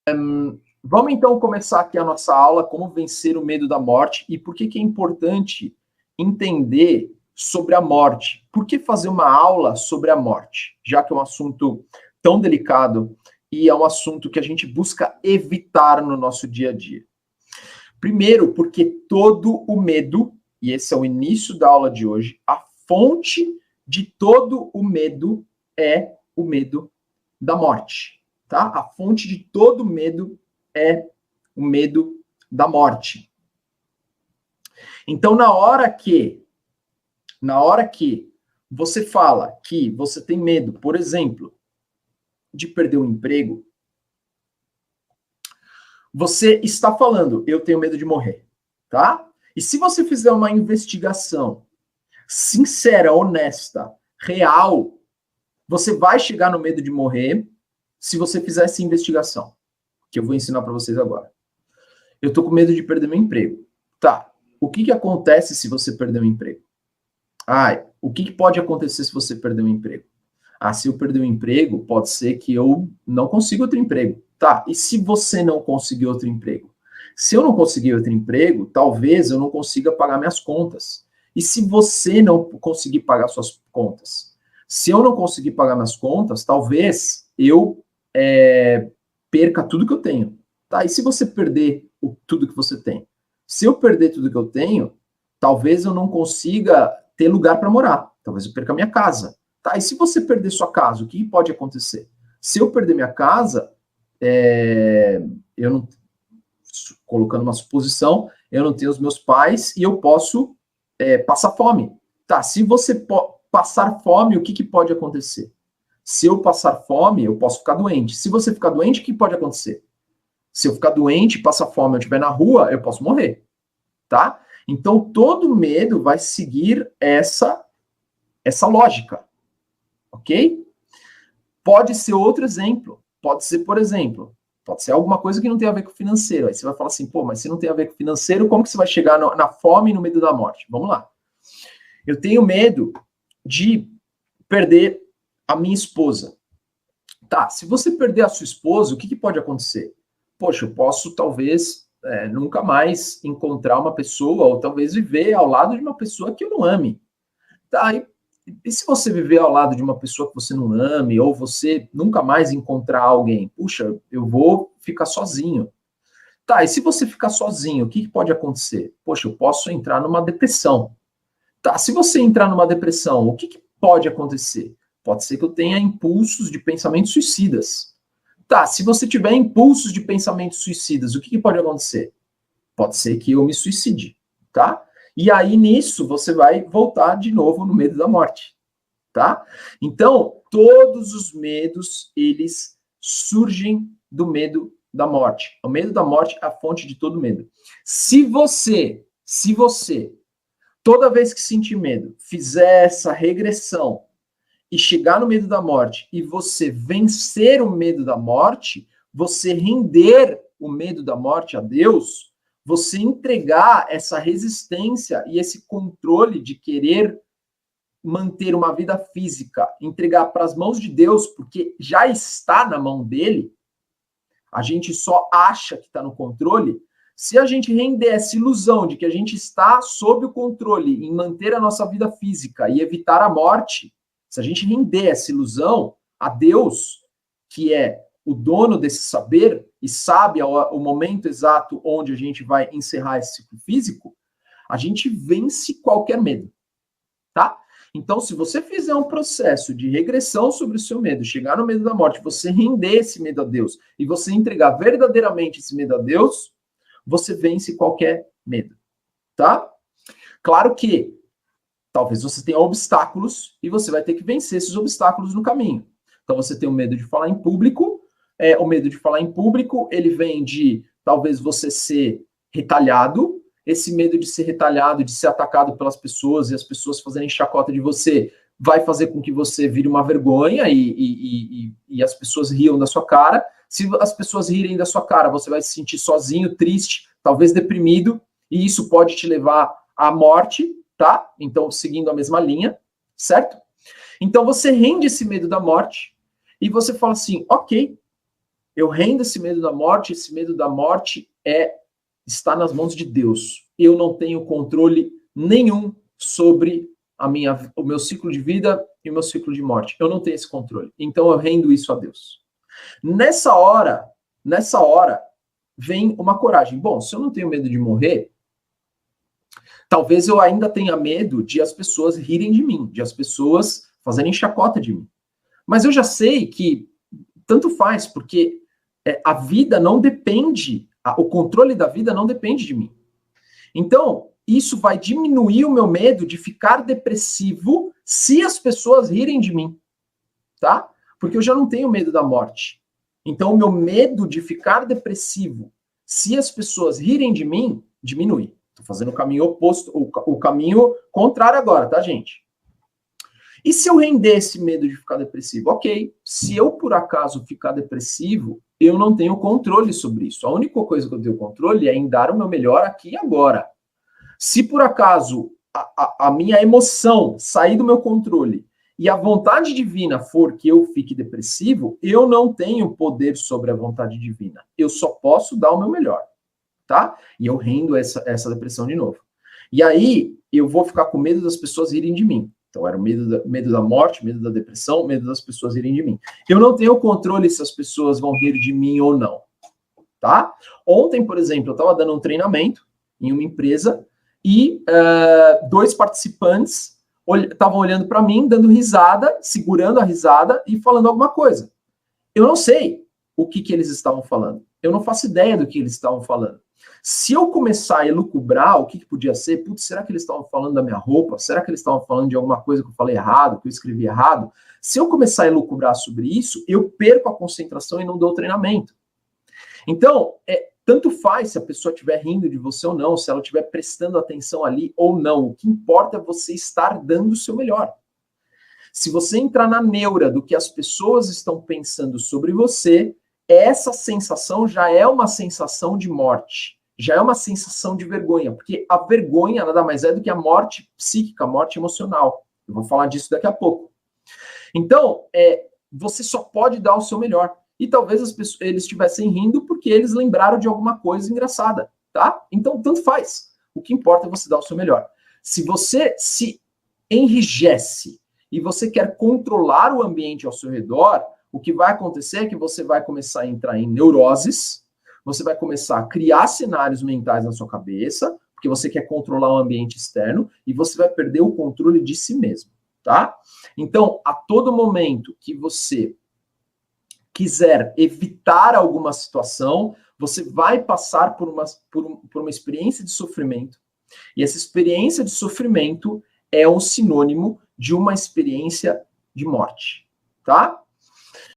Vamos então começar aqui a nossa aula, como vencer o medo da morte e por que é importante entender sobre a morte. Por que fazer uma aula sobre a morte? Já que é um assunto tão delicado e é um assunto que a gente busca evitar no nosso dia a dia. Primeiro, porque todo o medo, e esse é o início da aula de hoje, a fonte de todo o medo é o medo da morte, tá? A fonte de todo medo é o medo da morte. Então, na hora que você fala que você tem medo, por exemplo, de perder o emprego, você está falando, eu tenho medo de morrer, tá? E se você fizer uma investigação sincera, honesta, real, você vai chegar no medo de morrer se você fizer essa investigação, que eu vou ensinar para vocês agora. Eu tô com medo de perder meu emprego. Tá, o que acontece se você perder o emprego? O que pode acontecer se você perder o emprego? Se eu perder o emprego, pode ser que eu não consiga outro emprego. Tá, e se você não conseguir outro emprego? Se eu não conseguir outro emprego, talvez eu não consiga pagar minhas contas. E se você não conseguir pagar suas contas? Se eu não conseguir pagar minhas contas, talvez eu perca tudo que eu tenho. Tá, e se você perder tudo que você tem? Se eu perder tudo que eu tenho, talvez eu não consiga ter lugar para morar. Talvez eu perca minha casa. Tá, e se você perder sua casa, o que pode acontecer? Se eu perder minha casa, eu não, colocando uma suposição, eu não tenho os meus pais e eu posso passar fome. Tá, se você passar fome, o que pode acontecer? Se eu passar fome, eu posso ficar doente. Se você ficar doente, o que pode acontecer? Se eu ficar doente, passar fome, eu estiver na rua, eu posso morrer, tá? Então, todo medo vai seguir essa lógica, ok? Pode ser outro exemplo. Pode ser, por exemplo, pode ser alguma coisa que não tem a ver com o financeiro. Aí você vai falar assim, pô, mas se não tem a ver com o financeiro, como que você vai chegar na fome e no medo da morte? Vamos lá. Eu tenho medo de perder a minha esposa. Tá, se você perder a sua esposa, o que pode acontecer? Poxa, eu posso talvez nunca mais encontrar uma pessoa, ou talvez viver ao lado de uma pessoa que eu não ame. Tá, e se você viver ao lado de uma pessoa que você não ame, ou você nunca mais encontrar alguém? Puxa, eu vou ficar sozinho. Tá, e se você ficar sozinho, o que pode acontecer? Poxa, eu posso entrar numa depressão. Tá, se você entrar numa depressão, o que pode acontecer? Pode ser que eu tenha impulsos de pensamentos suicidas. Tá, se você tiver impulsos de pensamentos suicidas, o que pode acontecer? Pode ser que eu me suicide, tá? E aí, nisso, você vai voltar de novo no medo da morte, tá? Então, todos os medos, eles surgem do medo da morte. O medo da morte é a fonte de todo medo. Se você, toda vez que sentir medo, fizer essa regressão e chegar no medo da morte e você vencer o medo da morte, você render o medo da morte a Deus, você entregar essa resistência e esse controle de querer manter uma vida física, entregar para as mãos de Deus, porque já está na mão dele, a gente só acha que está no controle. Se a gente render essa ilusão de que a gente está sob o controle em manter a nossa vida física e evitar a morte, se a gente render essa ilusão a Deus, que é o dono desse saber e sabe o momento exato onde a gente vai encerrar esse ciclo físico, a gente vence qualquer medo, tá? Então, se você fizer um processo de regressão sobre o seu medo, chegar no medo da morte, você render esse medo a Deus e você entregar verdadeiramente esse medo a Deus, você vence qualquer medo, tá? Claro que talvez você tenha obstáculos e você vai ter que vencer esses obstáculos no caminho. Então, você tem o medo de falar em público. O medo de falar em público, ele vem de talvez você ser retalhado. Esse medo de ser retalhado, de ser atacado pelas pessoas e as pessoas fazerem chacota de você, vai fazer com que você vire uma vergonha e as pessoas riam da sua cara. Se as pessoas rirem da sua cara, você vai se sentir sozinho, triste, talvez deprimido, e isso pode te levar à morte, tá? Então, seguindo a mesma linha, certo? Então, você rende esse medo da morte e você fala assim, ok, Eu rendo esse medo da morte está nas mãos de Deus. Eu não tenho controle nenhum sobre o meu ciclo de vida e o meu ciclo de morte. Eu não tenho esse controle. Então eu rendo isso a Deus. Nessa hora, vem uma coragem. Bom, se eu não tenho medo de morrer, talvez eu ainda tenha medo de as pessoas rirem de mim, de as pessoas fazerem chacota de mim. Mas eu já sei que tanto faz, porque a vida não depende, o controle da vida não depende de mim. Então, isso vai diminuir o meu medo de ficar depressivo se as pessoas rirem de mim, tá? Porque eu já não tenho medo da morte. Então, o meu medo de ficar depressivo se as pessoas rirem de mim, diminui. Estou fazendo o caminho oposto, o caminho contrário agora, tá, gente? E se eu render esse medo de ficar depressivo? Ok, se eu por acaso ficar depressivo, eu não tenho controle sobre isso. A única coisa que eu tenho controle é em dar o meu melhor aqui e agora. Se por acaso a minha emoção sair do meu controle e a vontade divina for que eu fique depressivo, eu não tenho poder sobre a vontade divina. Eu só posso dar o meu melhor, tá? E eu rendo essa depressão de novo. E aí eu vou ficar com medo das pessoas rirem de mim. Então, era o medo da morte, medo da depressão, medo das pessoas irem de mim. Eu não tenho controle se as pessoas vão rir de mim ou não, tá? Ontem, por exemplo, eu estava dando um treinamento em uma empresa e 2 participantes estavam olhando para mim, dando risada, segurando a risada e falando alguma coisa. Eu não sei o que eles estavam falando. Eu não faço ideia do que eles estavam falando. Se eu começar a elucubrar o que podia ser, putz, será que eles estavam falando da minha roupa? Será que eles estavam falando de alguma coisa que eu falei errado, que eu escrevi errado? Se eu começar a elucubrar sobre isso, eu perco a concentração e não dou o treinamento. Então, tanto faz se a pessoa estiver rindo de você ou não, se ela estiver prestando atenção ali ou não. O que importa é você estar dando o seu melhor. Se você entrar na neura do que as pessoas estão pensando sobre você, essa sensação já é uma sensação de morte. Já é uma sensação de vergonha, porque a vergonha nada mais é do que a morte psíquica, a morte emocional. Eu vou falar disso daqui a pouco. Então, você só pode dar o seu melhor. E talvez eles estivessem rindo porque eles lembraram de alguma coisa engraçada, tá? Então, tanto faz. O que importa é você dar o seu melhor. Se você se enrijece e você quer controlar o ambiente ao seu redor, o que vai acontecer é que você vai começar a entrar em neuroses, você vai começar a criar cenários mentais na sua cabeça, porque você quer controlar o ambiente externo, e você vai perder o controle de si mesmo, tá? Então, a todo momento que você quiser evitar alguma situação, você vai passar por uma experiência de sofrimento, e essa experiência de sofrimento é um sinônimo de uma experiência de morte, tá?